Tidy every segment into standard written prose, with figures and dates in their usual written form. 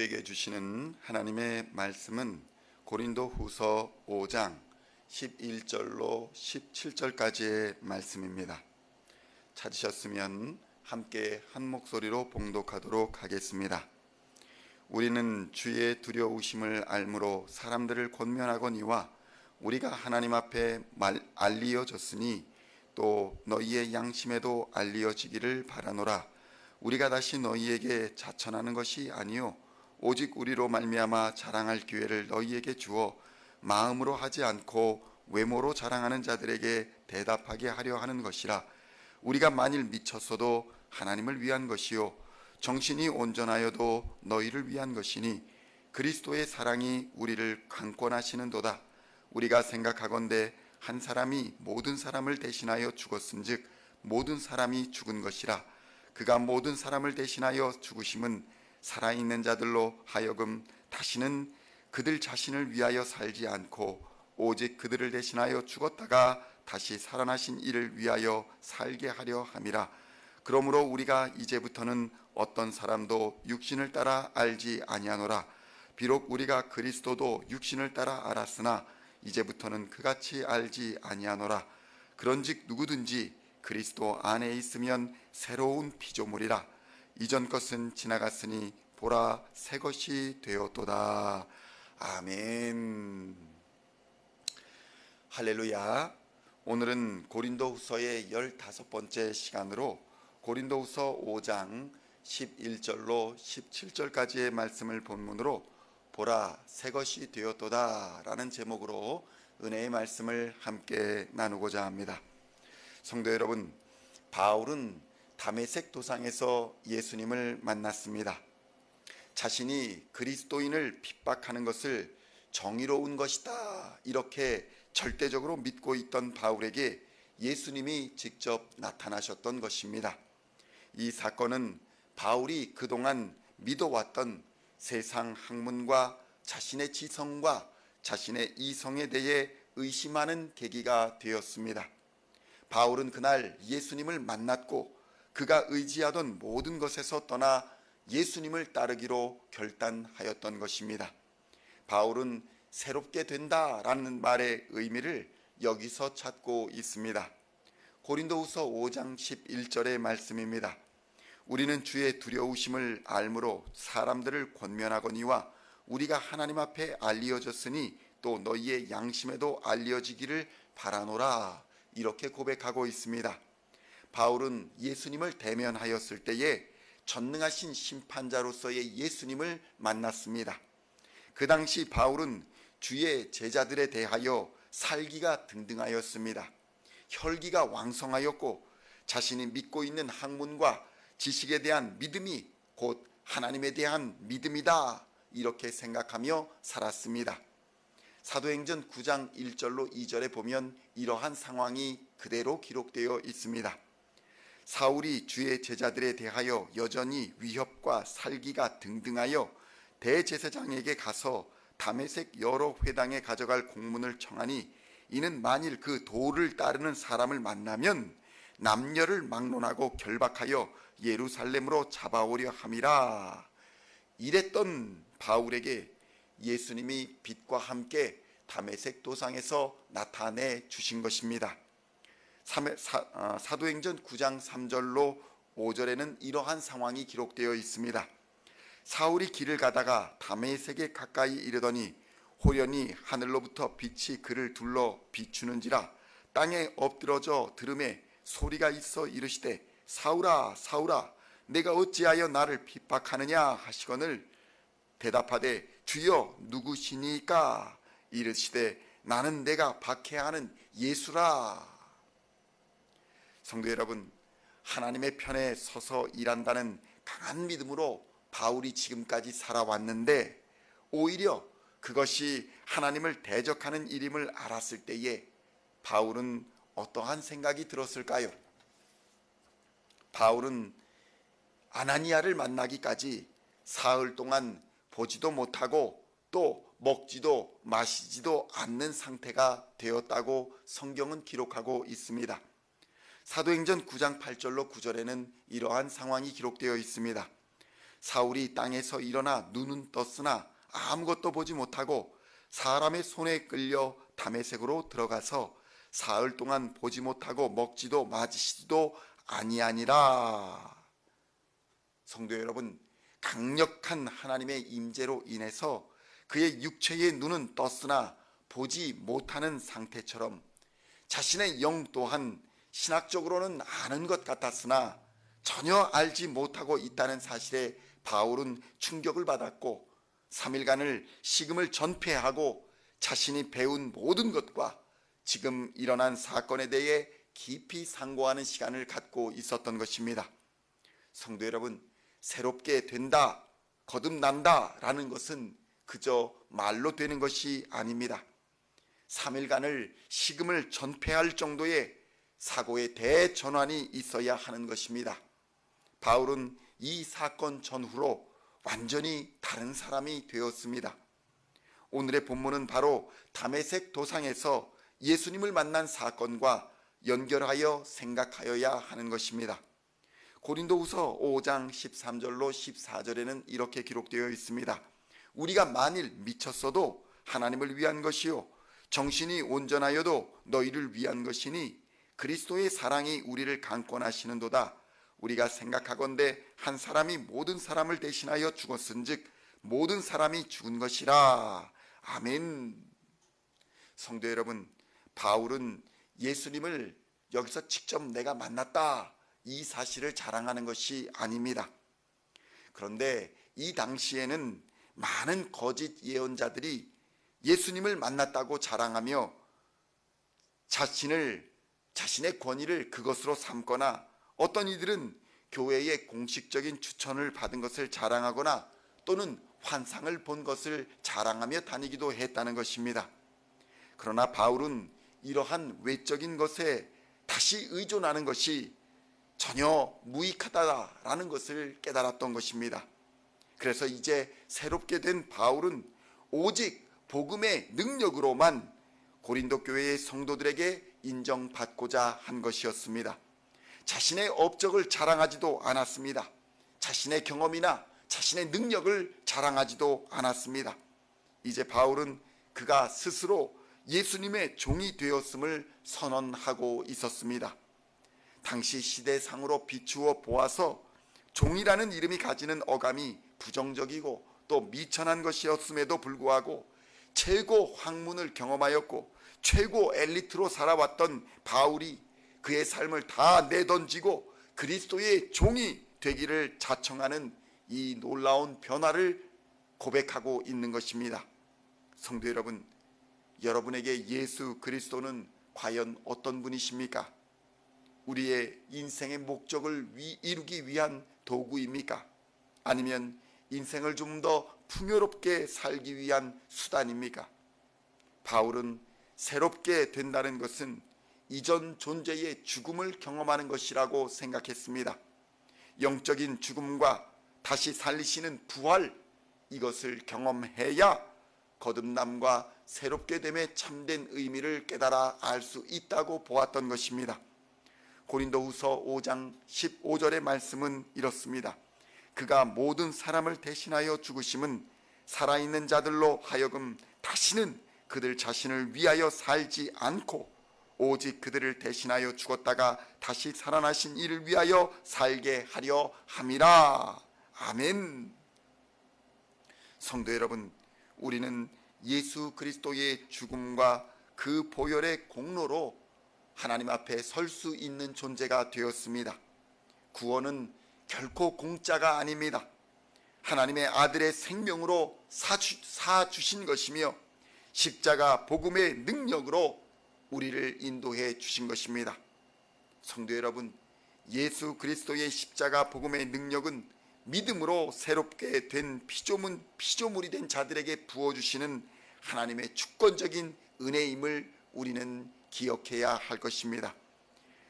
우리에게 주시는 하나님의 말씀은 고린도후서 5장 11절로 17절까지의 말씀입니다. 찾으셨으면 함께 한 목소리로 봉독하도록 하겠습니다. 우리는 주의 두려우심을 알므로 사람들을 권면하거니와 우리가 하나님 앞에 알리어졌으니 또 너희의 양심에도 알리어지기를 바라노라. 우리가 다시 너희에게 자천하는 것이 아니요 오직 우리로 말미암아 자랑할 기회를 너희에게 주어 마음으로 하지 않고 외모로 자랑하는 자들에게 대답하게 하려 하는 것이라. 우리가 만일 미쳤어도 하나님을 위한 것이요 정신이 온전하여도 너희를 위한 것이니 그리스도의 사랑이 우리를 강권하시는도다. 우리가 생각하건대 한 사람이 모든 사람을 대신하여 죽었은즉 모든 사람이 죽은 것이라. 그가 모든 사람을 대신하여 죽으심은 살아있는 자들로 하여금 다시는 그들 자신을 위하여 살지 않고 오직 그들을 대신하여 죽었다가 다시 살아나신 이를 위하여 살게 하려 함이라. 그러므로 우리가 이제부터는 어떤 사람도 육신을 따라 알지 아니하노라. 비록 우리가 그리스도도 육신을 따라 알았으나 이제부터는 그같이 알지 아니하노라. 그런즉 누구든지 그리스도 안에 있으면 새로운 피조물이라. 이전 것은 지나갔으니 보라 새 것이 되었도다. 아멘. 할렐루야. 오늘은 고린도후서의 15번째 시간으로 고린도후서 5장 11절로 17절까지의 말씀을 본문으로 보라 새 것이 되었도다 라는 제목으로 은혜의 말씀을 함께 나누고자 합니다. 성도 여러분, 바울은 다메섹 도상에서 예수님을 만났습니다. 자신이 그리스도인을 핍박하는 것을 정의로운 것이다 이렇게 절대적으로 믿고 있던 바울에게 예수님이 직접 나타나셨던 것입니다. 이 사건은 바울이 그동안 믿어왔던 세상 학문과 자신의 지성과 자신의 이성에 대해 의심하는 계기가 되었습니다. 바울은 그날 예수님을 만났고 그가 의지하던 모든 것에서 떠나 예수님을 따르기로 결단하였던 것입니다. 바울은 새롭게 된다라는 말의 의미를 여기서 찾고 있습니다. 고린도후서 5장 11절의 말씀입니다. 우리는 주의 두려우심을 알므로 사람들을 권면하거니와 우리가 하나님 앞에 알리어졌으니 또 너희의 양심에도 알리어지기를 바라노라. 이렇게 고백하고 있습니다. 바울은 예수님을 대면하였을 때에 전능하신 심판자로서의 예수님을 만났습니다. 그 당시 바울은 주의 제자들에 대하여 살기가 등등하였습니다. 혈기가 왕성하였고 자신이 믿고 있는 학문과 지식에 대한 믿음이 곧 하나님에 대한 믿음이다 이렇게 생각하며 살았습니다. 사도행전 9장 1절로 2절에 보면 이러한 상황이 그대로 기록되어 있습니다. 사울이 주의 제자들에 대하여 여전히 위협과 살기가 등등하여 대제사장에게 가서 다메섹 여러 회당에 가져갈 공문을 청하니 이는 만일 그 도를 따르는 사람을 만나면 남녀를 막론하고 결박하여 예루살렘으로 잡아오려 함이라. 이랬던 바울에게 예수님이 빛과 함께 다메섹 도상에서 나타내 주신 것입니다. 사도행전 9장 3절로 5절에는 이러한 상황이 기록되어 있습니다. 사울이 길을 가다가 다메섹에 가까이 이르더니 호련히 하늘로부터 빛이 그를 둘러 비추는지라. 땅에 엎드러져 들음에 소리가 있어 이르시되 사울아 사울아 내가 어찌하여 나를 핍박하느냐 하시거늘 대답하되 주여 누구시니까? 이르시되 나는 내가 박해하는 예수라. 성도 여러분, 하나님의 편에 서서 일한다는 강한 믿음으로 바울이 지금까지 살아왔는데 오히려 그것이 하나님을 대적하는 일임을 알았을 때에 바울은 어떠한 생각이 들었을까요? 바울은 아나니아를 만나기까지 사흘 동안 보지도 못하고 또 먹지도 마시지도 않는 상태가 되었다고 성경은 기록하고 있습니다. 사도행전 9장 8절로 9절에는 이러한 상황이 기록되어 있습니다. 사울이 땅에서 일어나 눈은 떴으나 아무것도 보지 못하고 사람의 손에 끌려 다메섹으로 들어가서 사흘 동안 보지 못하고 먹지도 마시지도 아니하니라. 성도 여러분, 강력한 하나님의 임재로 인해서 그의 육체의 눈은 떴으나 보지 못하는 상태처럼 자신의 영 또한 신학적으로는 아는 것 같았으나 전혀 알지 못하고 있다는 사실에 바울은 충격을 받았고 3일간을 식음을 전폐하고 자신이 배운 모든 것과 지금 일어난 사건에 대해 깊이 상고하는 시간을 갖고 있었던 것입니다. 성도 여러분, 새롭게 된다, 거듭난다 라는 것은 그저 말로 되는 것이 아닙니다. 3일간을 식음을 전폐할 정도의 사고의 대전환이 있어야 하는 것입니다. 바울은 이 사건 전후로 완전히 다른 사람이 되었습니다. 오늘의 본문은 바로 다메섹 도상에서 예수님을 만난 사건과 연결하여 생각하여야 하는 것입니다. 고린도후서 5장 13절로 14절에는 이렇게 기록되어 있습니다. 우리가 만일 미쳤어도 하나님을 위한 것이요 정신이 온전하여도 너희를 위한 것이니 그리스도의 사랑이 우리를 강권하시는도다. 우리가 생각하건대 한 사람이 모든 사람을 대신하여 죽었은즉 모든 사람이 죽은 것이라. 아멘. 성도 여러분, 바울은 예수님을 여기서 직접 내가 만났다 이 사실을 자랑하는 것이 아닙니다. 그런데 이 당시에는 많은 거짓 예언자들이 예수님을 만났다고 자랑하며 자신의 권위를 그것으로 삼거나 어떤 이들은 교회의 공식적인 추천을 받은 것을 자랑하거나 또는 환상을 본 것을 자랑하며 다니기도 했다는 것입니다. 그러나 바울은 이러한 외적인 것에 다시 의존하는 것이 전혀 무익하다라는 것을 깨달았던 것입니다. 그래서 이제 새롭게 된 바울은 오직 복음의 능력으로만 고린도 교회의 성도들에게 인정받고자 한 것이었습니다. 자신의 업적을 자랑하지도 않았습니다. 자신의 경험이나 자신의 능력을 자랑하지도 않았습니다. 이제 바울은 그가 스스로 예수님의 종이 되었음을 선언하고 있었습니다. 당시 시대상으로 비추어 보아서 종이라는 이름이 가지는 어감이 부정적이고 또 미천한 것이었음에도 불구하고 최고 학문을 경험하였고 최고 엘리트로 살아왔던 바울이 그의 삶을 다 내던지고 그리스도의 종이 되기를 자청하는 이 놀라운 변화를 고백하고 있는 것입니다. 성도 여러분, 여러분에게 예수 그리스도는 과연 어떤 분이십니까? 우리의 인생의 목적을 이루기 위한 도구입니까? 아니면 인생을 좀 더 풍요롭게 살기 위한 수단입니까? 바울은 새롭게 된다는 것은 이전 존재의 죽음을 경험하는 것이라고 생각했습니다. 영적인 죽음과 다시 살리시는 부활, 이것을 경험해야 거듭남과 새롭게 됨의 참된 의미를 깨달아 알 수 있다고 보았던 것입니다. 고린도후서 5장 15절의 말씀은 이렇습니다. 그가 모든 사람을 대신하여 죽으심은 살아있는 자들로 하여금 다시는 그들 자신을 위하여 살지 않고 오직 그들을 대신하여 죽었다가 다시 살아나신 이를 위하여 살게 하려 함이라. 아멘. 성도 여러분, 우리는 예수 그리스도의 죽음과 그 보혈의 공로로 하나님 앞에 설 수 있는 존재가 되었습니다. 구원은 결코 공짜가 아닙니다. 하나님의 아들의 생명으로 사주신 것이며 십자가 복음의 능력으로 우리를 인도해 주신 것입니다. 성도 여러분, 예수 그리스도의 십자가 복음의 능력은 믿음으로 새롭게 된 피조물이 된 자들에게 부어주시는 하나님의 주권적인 은혜임을 우리는 기억해야 할 것입니다.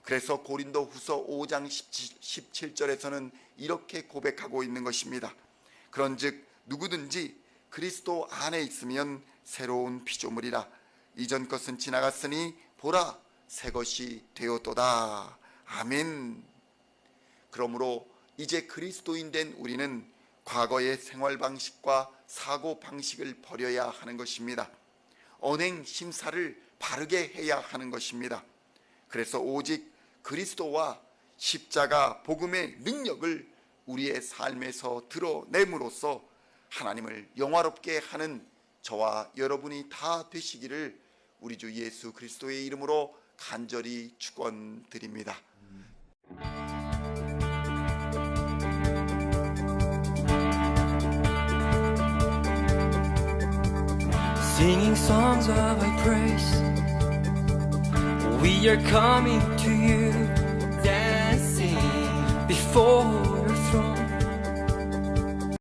그래서 고린도후서 5장 17절에서는 이렇게 고백하고 있는 것입니다. 그런즉 누구든지 그리스도 안에 있으면 새로운 피조물이라. 이전 것은 지나갔으니 보라 새 것이 되었도다. 아멘. 그러므로 이제 그리스도인 된 우리는 과거의 생활 방식과 사고 방식을 버려야 하는 것입니다. 언행 심사를 바르게 해야 하는 것입니다. 그래서 오직 그리스도와 십자가 복음의 능력을 우리의 삶에서 드러냄으로써 하나님을 영화롭게 하는 저와 여러분이 다 되시기를 우리 주 예수 그리스도의 이름으로 간절히 축원드립니다. Singing songs of thy praise, we are coming to you, dancing before